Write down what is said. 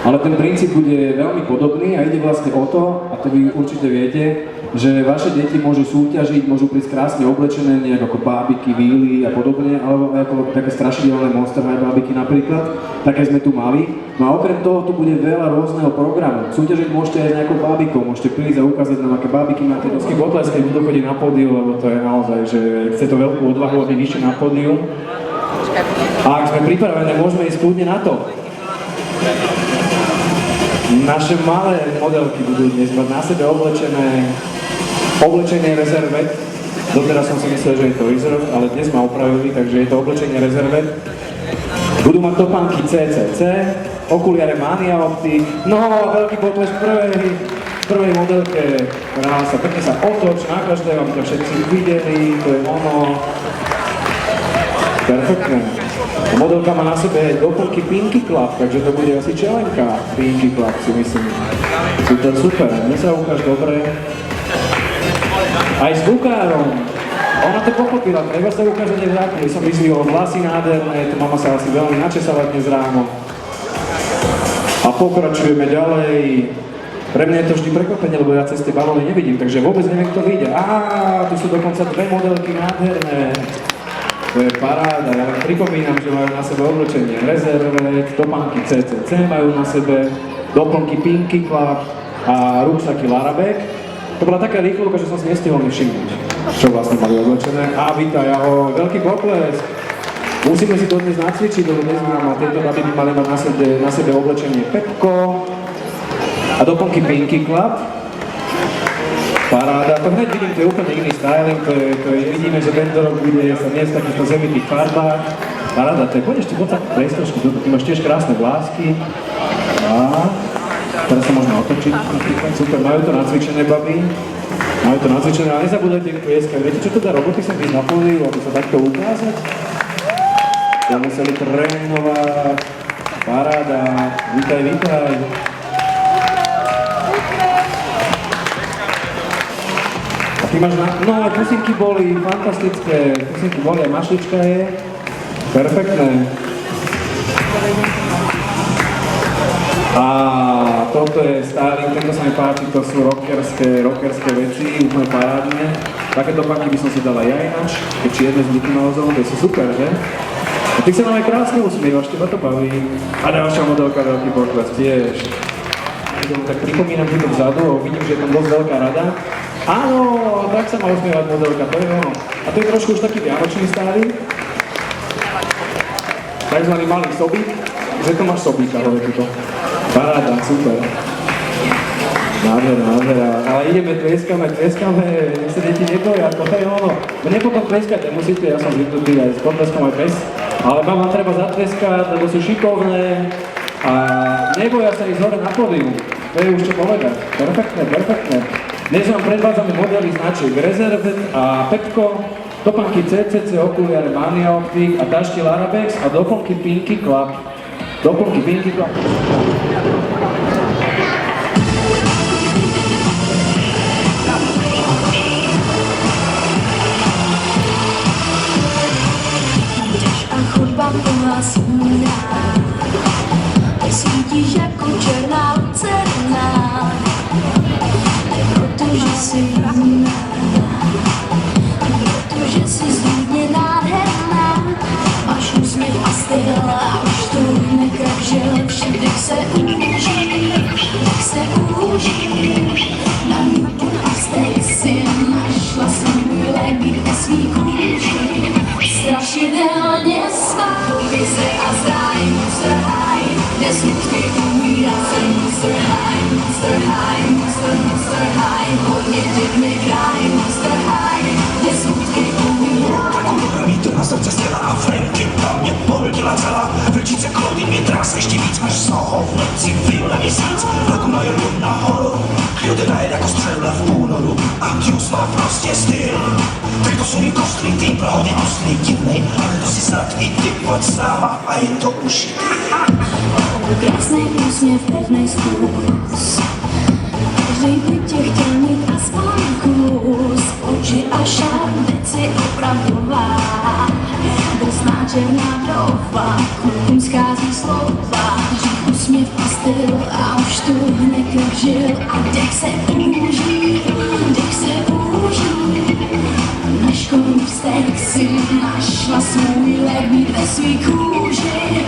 Ale ten princíp bude veľmi podobný a ide vlastne o to, a to vy určite viete, že vaše deti môžu súťažiť, môžu prísť krásne oblečené, nejak ako bábiky, víly a podobne, alebo ako také strašidelné Monster High bábiky napríklad, také sme tu mali. No a okrem toho tu bude veľa rôzneho programu. Súťažiť môžete aj s nejakou bábikou, môžete prísť a ukázať nám, aké bábiky máte. Dosky potleskej budú chodiť na pódiu, lebo to je naozaj, že chce to veľkú odvahu, aby vyšli na pódium. A ak sme pripravené, môžeme ísť kľudne na to. Naše malé modelky budú dnes mať na sebe oblečenie rezervet. Doteraz som si myslel, že je to Reserve, ale dnes ma opravili, takže je to oblečenie rezervet. Budú mať topánky CCC, okuliare Mania Optik, no a veľký potlesk prvej modelke, ktorá sa pekne sa otoč na každého, aby to všetci videli, to je ono. Perfektné. A modelka má na sebe doplnky Pinky Club, takže to bude asi čelenka Pinky Club, si myslím. Super, mne sa ukáž dobre. Aj s bukárom. Ona to pochopila, treba sa ukáže nevrátil. Som vyzvihol vlasy nádherné, to mama sa asi veľmi načesala dnes ráno. A pokračujeme ďalej. Pre mňa je to vždy prekvapenie, lebo ja cez tie balóny nevidím, takže vôbec neviem, kto vyjde. Tu sú dokonca dve modelky nádherné. To je paráda, ja len pripomínam, že majú na sebe oblečenie rezervet, topánky CCC majú na sebe, doplnky Pinky Club a ruksaky Larabek. To bola taká rýchlovka, že som si nestihol nevšimnúť, čo vlastne mali oblečené. Vítaj, ahoj, veľký pokles. Musíme si to dnes nacvičiť, lebo dnes nám tieto baby by mali mať na sebe oblečenie Pepko a doplnky Pinky Club. Paráda, to hneď vidím, to je úplne iný styling, vidíme, že tento rok bude sa dnes v takýchto zemitých farbách. Paráda, to je, poď ešte poď sa prejsť trošku, ty máš tiež krásne vlásky. Teraz sa môžeme otočiť, napríklad, super, majú to nacvičené baby. Majú to nacvičené, ale nezabúdajte tlieskať. Viete, čo teda roboty sem ísť na pódiu, aby sa takto ukázať? To museli trénovať. Paráda, vítaj. Ty máš no pusinky boli fantastické, aj mašlička je, perfektné. A toto je styling, tento sa mi páči, to sú rockerské veci, úplne parádne. Takéto paky by som si dal aj ja ináč, keď čierne s Mickey Mouseom, to sú super, že? A ty sa nám aj krásne usmievaš, teba to baví. A ďalšia modelka, veľký potlesk tiež. Tak pripomínam ti to vzadu, vidím, že je tam dosť veľká rada. Áno, tak sa má usmievať modelka, to je ono. A to je trošku už taký vianočný styling. Takzvaný malý sobík, že to máš sobíka, hore tuto. Paráda, super. Nádhera. Ale ideme, tlieskame, nech sa deti neboja, to je ono. Mne potom tlieskať nemusíte, ja som zvyknutý aj s potleskom aj bez. Ale vám treba zatlieskať, lebo sú šikovné. A neboja sa ísť hore na pódium. To je už čo povedať. Perfektné. Dnes vám predvádzame modely značiek Rezervet a Pepko, topánky CCC, okuliare Mania Optik a tašky Larabex a doplnky Pinky Club. A chodba plná slunka, svítíš jako černá lucerna, protože jsi jiná, protože jsi zlůdně nádherná, máš úsměv a styl a už to nekrabže lepší, když se úžíš, na nutku a stej si našla svůj lék ve svý kůži, strašidelně svahuj se a zdáj Monster High, kde smutky umírá se Monster High, hodně dětmi kraj Monster High, kde smutky umírá. Vítr na srdce stěla a Franky tam mě pohltila celá, vlčíce kloudí mě trás ještě víc, až z nohou v noci vyjel na měsíc, vlku na jelu nahoru, Jodena je jako střela v únoru a Deuce má prostě styl. Tak to jsou mi kostlí, ty pro hodně oslý, divnej, ale to si snad i ty pojď s náma a je to už Krásný úsměv, pevnej zkus, každý by tě chtěl mít aspoň kus, oči a šat, věci opravdová, drsná černá doba, klukům schází slova, že úsměv a styl a už tu nekryv žil a dech se úží, na školu vztek si našla svůj lek být ve svý kůži.